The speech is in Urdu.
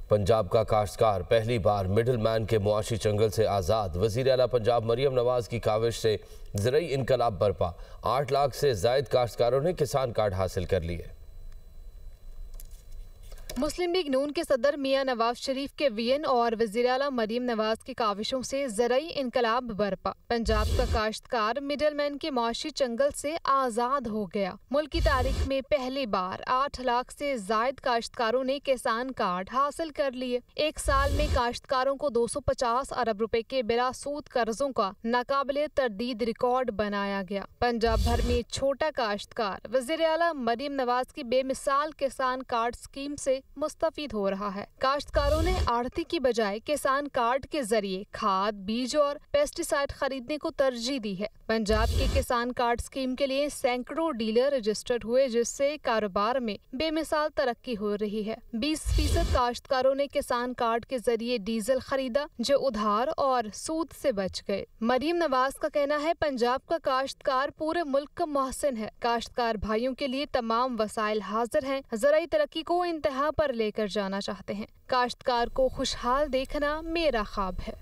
پنجاب کا کاشتکار پہلی بار مڈل مین کے معاشی چنگل سے آزاد۔ وزیر اعلیٰ پنجاب مریم نواز کی کاوش سے زرعی انقلاب برپا۔ 8 لاکھ سے زائد کاشتکاروں نے کسان کارڈ حاصل کر لیے۔ مسلم لیگ نون کے صدر میاں نواز شریف کے وین اور وزیر اعلیٰ مریم نواز کی کاوشوں سے زرعی انقلاب برپا۔ پنجاب کا کاشتکار مڈل مین کے معاشی چنگل سے آزاد ہو گیا۔ ملک کی تاریخ میں پہلی بار 8 لاکھ سے زائد کاشتکاروں نے کسان کارڈ حاصل کر لیے۔ ایک سال میں کاشتکاروں کو 250 ارب روپے کے بلا سود قرضوں کا ناقابل تردید ریکارڈ بنایا گیا۔ پنجاب بھر میں چھوٹا کاشتکار وزیر اعلیٰ مریم نواز کی بے مثال کسان کارڈ اسکیم سے مستفید ہو رہا ہے۔ کاشتکاروں نے آڑھتی کی بجائے کسان کارڈ کے ذریعے کھاد، بیج اور پیسٹی سائیڈ خریدنے کو ترجیح دی ہے۔ پنجاب کے کسان کارڈ اسکیم کے لیے سینکڑوں ڈیلر رجسٹرڈ ہوئے، جس سے کاروبار میں بے مثال ترقی ہو رہی ہے۔ 20% کاشتکاروں نے کسان کارڈ کے ذریعے ڈیزل خریدا، جو ادھار اور سود سے بچ گئے۔ مریم نواز کا کہنا ہے پنجاب کا کاشتکار پورے ملک کا محسن ہے۔ کاشتکار بھائیوں کے لیے تمام وسائل حاضر ہیں، زرعی ترقی کو انتہا پر لے کر جانا چاہتے ہیں۔ کاشتکار کو خوشحال دیکھنا میرا خواب ہے۔